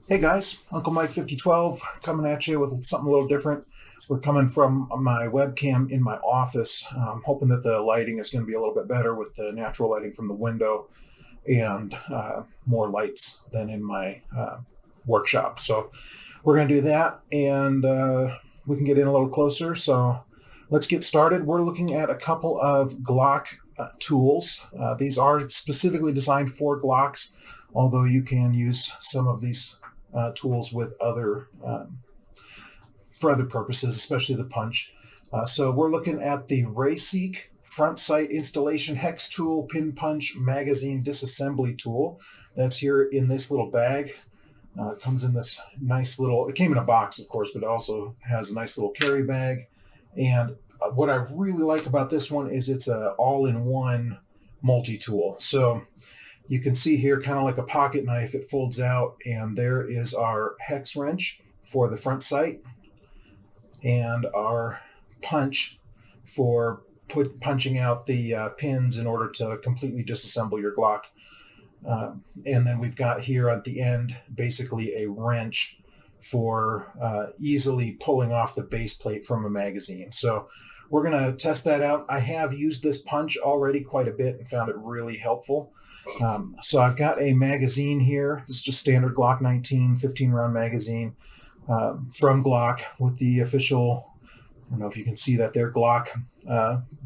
Hey guys, Uncle Mike 5012 coming at you with something a little different. We're coming from my webcam in my office. I'm hoping that the lighting is going to be a little bit better with the natural lighting from the window and more lights than in my workshop. So we're going to do that and we can get in a little closer. So let's get started. We're looking at a couple of Glock tools. These are specifically designed for Glocks, although you can use some of these tools with other for other purposes, especially the punch. So we're looking at the Rayseek front sight installation hex tool, pin punch magazine disassembly tool. That's here in this little bag. It comes in this nice little, it came in a box, of course, but it also has a nice little carry bag. And what I really like about this one is it's an all-in-one multi-tool. So you can see here, kind of like a pocket knife, it folds out, and there is our hex wrench for the front sight and our punch for punching out the pins in order to completely disassemble your Glock. And then we've got here at the end basically a wrench for easily pulling off the base plate from a magazine. So we're going to test that out. I have used this punch already quite a bit and found it really helpful. So I've got a magazine here. This is just standard Glock 19 15 round magazine from Glock with the official, I don't know if you can see that there, Glock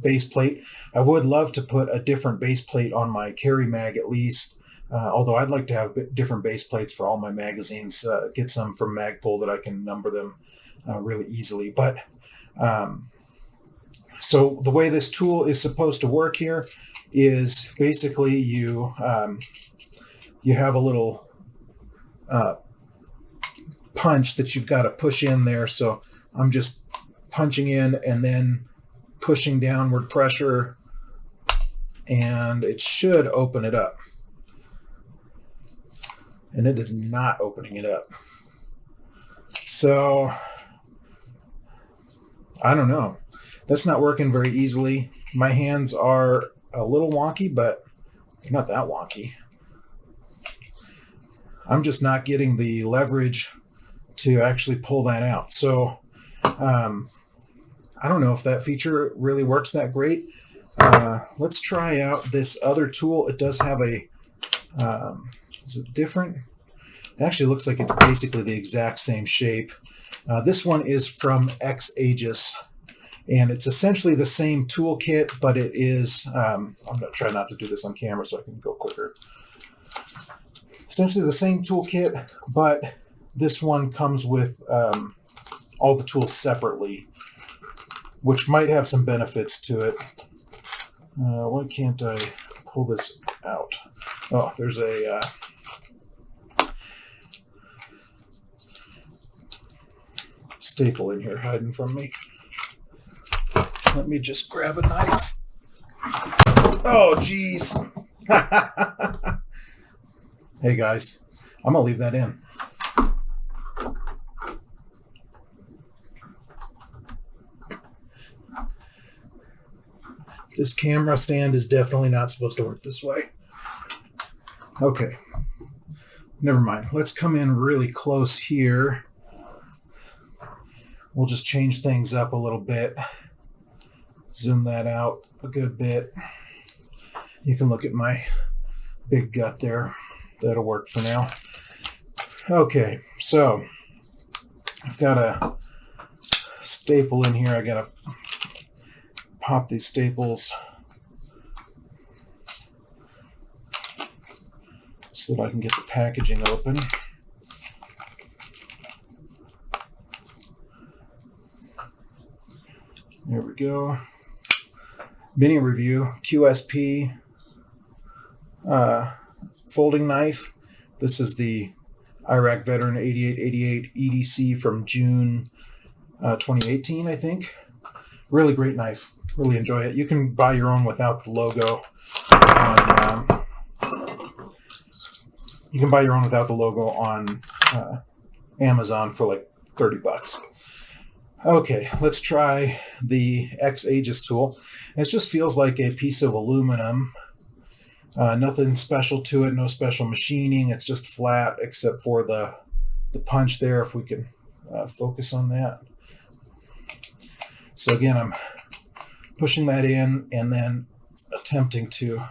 base plate. I would love to put a different base plate on my carry mag at least, although I'd like to have different base plates for all my magazines, get some from Magpul that I can number them really easily. But so the way this tool is supposed to work here is basically you have a little punch that you've got to push in there. So I'm just punching in and then pushing downward pressure, and it should open it up. And it is not opening it up. So I don't know. That's not working very easily. My hands are a little wonky, but they're not that wonky. I'm just not getting the leverage to actually pull that out. So I don't know if that feature really works that great. Let's try out this other tool. It does have a, is it different? It actually looks like it's basically the exact same shape. This one is from X-Aegis. And it's essentially the same toolkit, but it is, I'm going to try not to do this on camera so I can go quicker. Essentially the same toolkit, but this one comes with all the tools separately, which might have some benefits to it. Why can't I pull this out? Oh, there's a staple in here hiding from me. Let me just grab a knife. Oh, geez. Hey, guys. I'm going to leave that in. This camera stand is definitely not supposed to work this way. Okay. Never mind. Let's come in really close here. We'll just change things up a little bit. Zoom that out a good bit. You can look at my big gut there. That'll work for now. Okay, so I've got a staple in here. I gotta pop these staples so that I can get the packaging open. There we go. Mini review, QSP folding knife. This is the Iraq Veteran 8888 EDC from June 2018, I think. Really great knife. Really enjoy it. You can buy your own without the logo. You can buy your own without the logo on Amazon for like $30. Okay, let's try the X-Aegis tool. It just feels like a piece of aluminum Nothing special to it, no special machining. It's just flat except for the punch there, if we can focus on that. So again, I'm pushing that in and then attempting to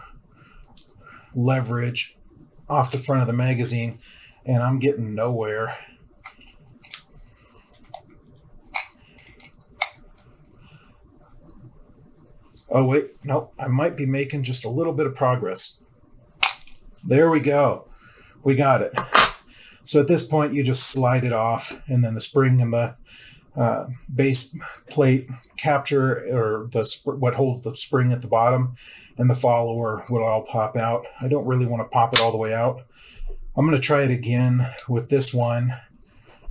leverage off the front of the magazine, and I'm getting nowhere. Oh wait, nope, I might be making just a little bit of progress. There we go. We got it. So at this point, you just slide it off, and then the spring and the base plate capture, or what holds the spring at the bottom, and the follower will all pop out. I don't really want to pop it all the way out. I'm going to try it again with this one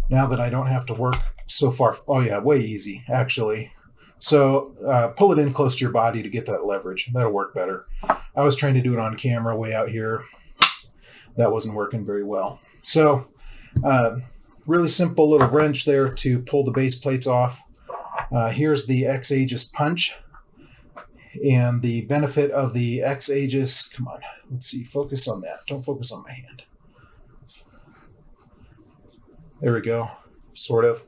now that I don't have to work so far. Oh yeah, way easy actually. So pull it in close to your body to get that leverage. That'll work better. I was trying to do it on camera way out here. That wasn't working very well. So really simple little wrench there to pull the base plates off. Here's the X-Aegis punch. And the benefit of the X-Aegis, come on, let's see, focus on that. Don't focus on my hand. There we go, sort of.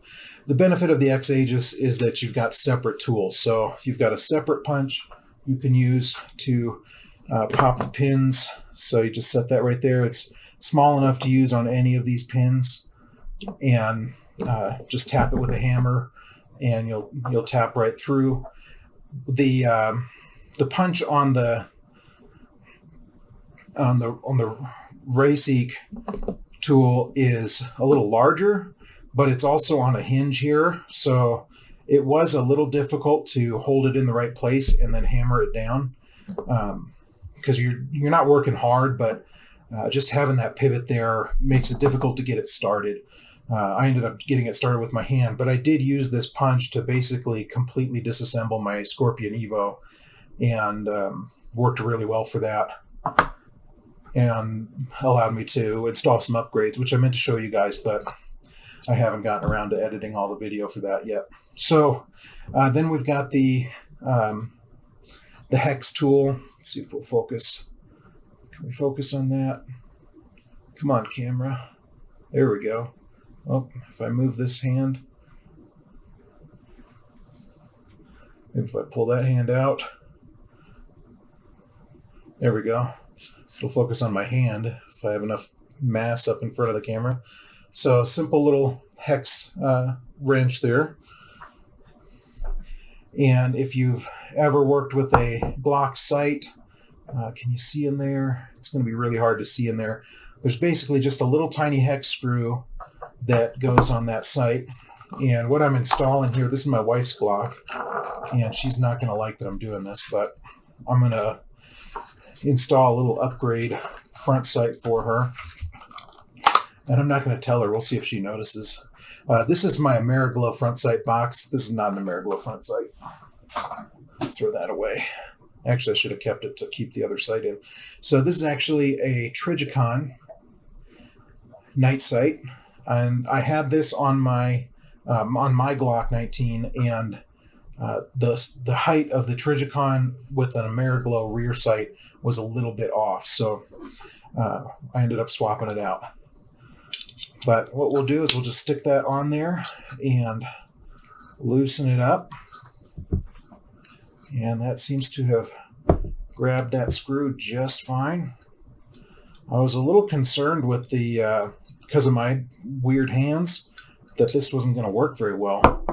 The benefit of the X-Aegis is that you've got separate tools. So you've got a separate punch you can use to pop the pins. So you just set that right there. It's small enough to use on any of these pins, and just tap it with a hammer, and you'll tap right through. The punch on the Raceek tool is a little larger, but it's also on a hinge here, so it was a little difficult to hold it in the right place and then hammer it down, because you're not working hard, but just having that pivot there makes it difficult to get it started. I ended up getting it started with my hand, but I did use this punch to basically completely disassemble my Scorpion Evo, and worked really well for that, and allowed me to install some upgrades, which I meant to show you guys, but I haven't gotten around to editing all the video for that yet. So then we've got the hex tool. Let's see if we'll focus. Can we focus on that? Come on, camera. There we go. Oh, if I move this hand, maybe if I pull that hand out, there we go. It'll focus on my hand if I have enough mass up in front of the camera. So simple little hex wrench there. And if you've ever worked with a Glock sight, can you see in there? It's going to be really hard to see in there. There's basically just a little tiny hex screw that goes on that sight. And what I'm installing here, this is my wife's Glock, and she's not going to like that I'm doing this, but I'm going to install a little upgrade front sight for her. And I'm not going to tell her. We'll see if she notices. This is my Ameriglow front sight box. This is not an Ameriglow front sight. Throw that away. Actually, I should have kept it to keep the other sight in. So this is actually a Trijicon night sight, and I had this on my Glock 19, and the height of the Trijicon with an Ameriglow rear sight was a little bit off, so I ended up swapping it out. But what we'll do is we'll just stick that on there and loosen it up. And that seems to have grabbed that screw just fine. I was a little concerned with the, because of my weird hands, that this wasn't going to work very well.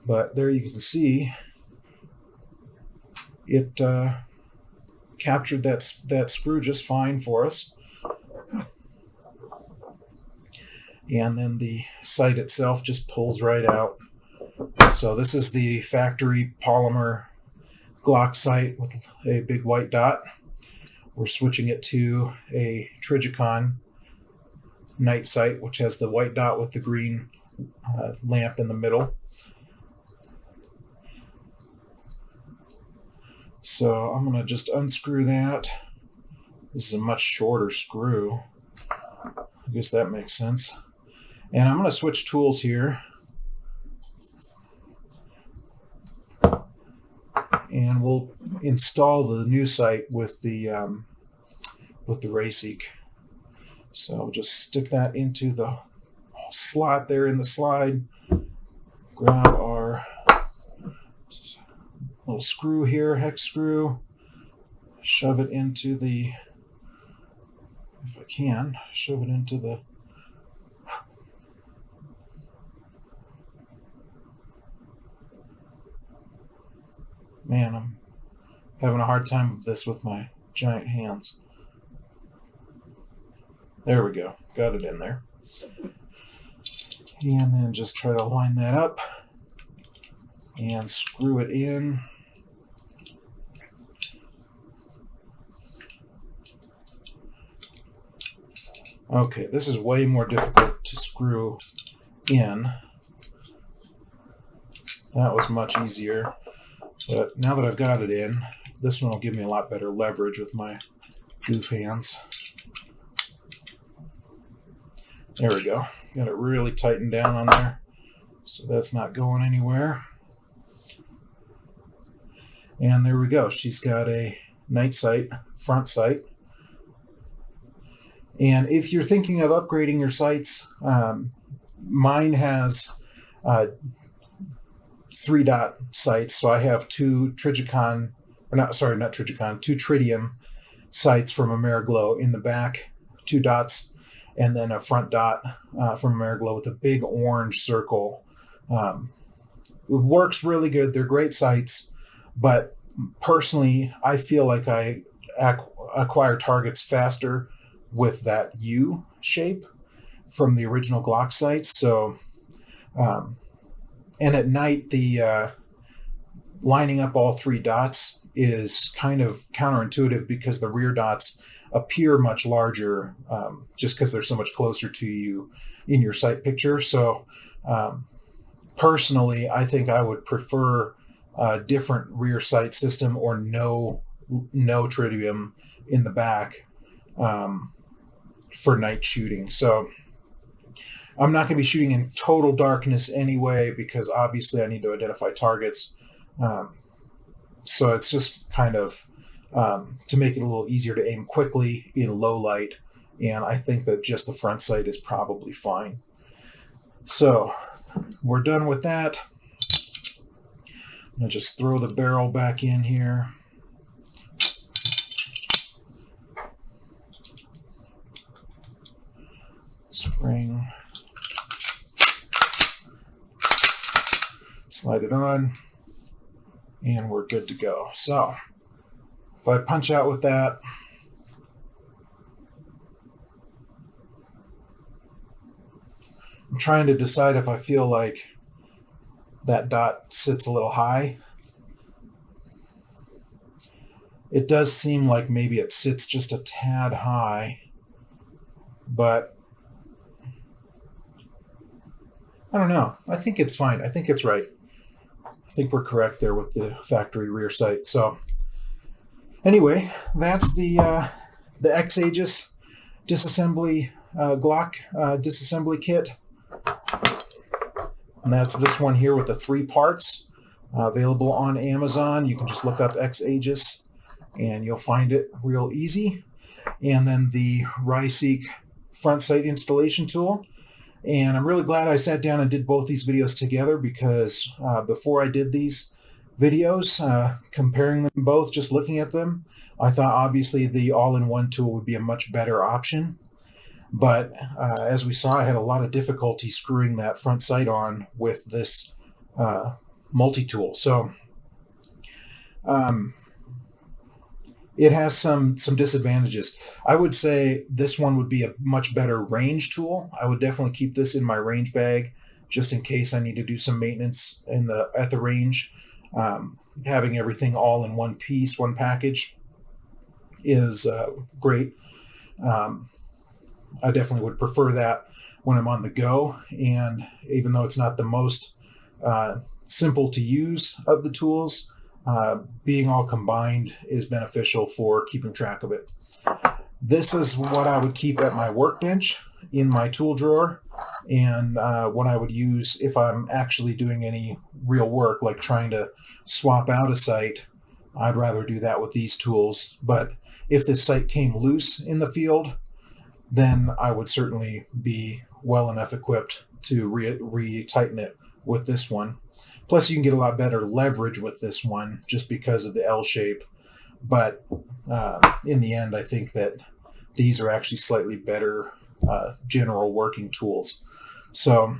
But there you can see it captured that screw just fine for us. And then the sight itself just pulls right out. So this is the factory polymer Glock sight with a big white dot. We're switching it to a Trijicon night sight, which has the white dot with the green lamp in the middle. So I'm going to just unscrew that. This is a much shorter screw. I guess that makes sense. And I'm going to switch tools here. And we'll install the new sight with the with the Rayseek. So just stick that into the slot there in the slide. Grab our little screw here, hex screw. Shove it into the, if I can, shove it into the, man, I'm having a hard time with this with my giant hands. There we go, got it in there. And then just try to line that up and screw it in. Okay, this is way more difficult to screw in. That was much easier. But now that I've got it in, this one will give me a lot better leverage with my goof hands. There we go. Got it really tightened down on there, so that's not going anywhere. And there we go. She's got a night sight, front sight. And if you're thinking of upgrading your sights, mine has 3-dot sights. So I have two Trigicon, or not, sorry, not Trigicon, two Tritium sights from Ameriglow in the back, 2 dots, and then a front dot from Ameriglow with a big orange circle. It works really good. They're great sights, but personally, I feel like I acquire targets faster with that U shape from the original Glock sights. So, and at night, the lining up all 3 dots is kind of counterintuitive because the rear dots appear much larger just because they're so much closer to you in your sight picture. So personally, I think I would prefer a different rear sight system or no tritium in the back for night shooting. So I'm not going to be shooting in total darkness anyway, because obviously I need to identify targets. So it's just kind of to make it a little easier to aim quickly in low light. And I think that just the front sight is probably fine. So we're done with that. I'm going to just throw the barrel back in here. Spring. Slide it on. And we're good to go. So if I punch out with that, I'm trying to decide if I feel like that dot sits a little high. It does seem like maybe it sits just a tad high, but I don't know. I think it's fine. I think it's right. I think we're correct there with the factory rear sight. So anyway, that's the X-Aegis disassembly Glock disassembly kit. And that's this one here with the 3 parts available on Amazon. You can just look up X-Aegis and you'll find it real easy. And then the Rayseek front sight installation tool. And I'm really glad I sat down and did both these videos together, because before I did these videos, comparing them both, just looking at them, I thought obviously the all-in-one tool would be a much better option. But as we saw, I had a lot of difficulty screwing that front sight on with this multi-tool. So it has some disadvantages. I would say this one would be a much better range tool. I would definitely keep this in my range bag just in case I need to do some maintenance at the range. Having everything all in one piece, one package is great. I definitely would prefer that when I'm on the go. And even though it's not the most simple to use of the tools, being all combined is beneficial for keeping track of it. This is what I would keep at my workbench in my tool drawer, and what I would use if I'm actually doing any real work, like trying to swap out a sight. I'd rather do that with these tools. But if this sight came loose in the field, then I would certainly be well enough equipped to re-tighten it with this one. Plus, you can get a lot better leverage with this one just because of the L shape. But in the end, I think that these are actually slightly better general working tools. So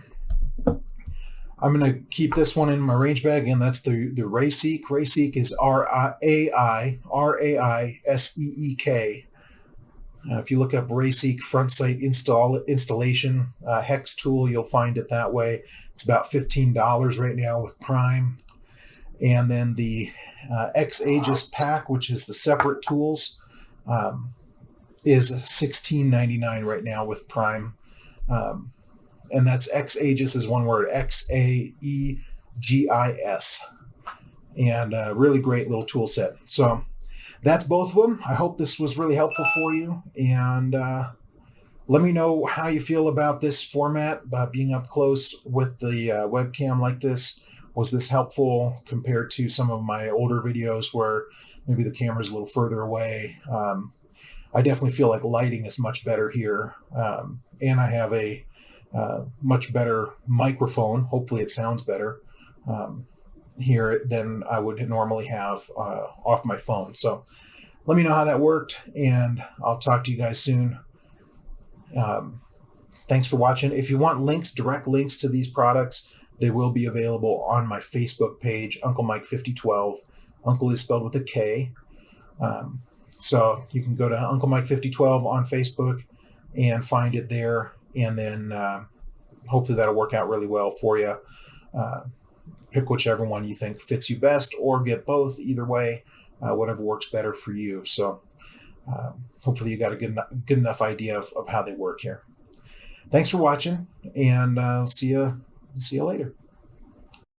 I'm going to keep this one in my range bag, and that's the Raiseek. Raiseek is Raiseek. If you look up Raiseek front sight installation hex tool, you'll find it that way. It's about $15 right now with Prime. And then the X Aegis pack, which is the separate tools, is $16.99 right now with Prime. And that's X Aegis is one word, Xaegis. And a really great little tool set. So that's both of them. I hope this was really helpful for you. And let me know how you feel about this format, being up close with the webcam like this. Was this helpful compared to some of my older videos where maybe the camera's a little further away? I definitely feel like lighting is much better here. And I have a much better microphone. Hopefully it sounds better here than I would normally have off my phone. So let me know how that worked, and I'll talk to you guys soon. Thanks for watching. If you want links, direct links to these products, they will be available on my Facebook page, Uncle Mike 5012. Uncle is spelled with a K. So you can go to Uncle Mike 5012 on Facebook and find it there, and then hopefully that'll work out really well for you. Pick whichever one you think fits you best, or get both. Either way, whatever works better for you. So hopefully you got a good enough idea of how they work here. Thanks for watching, and see you later.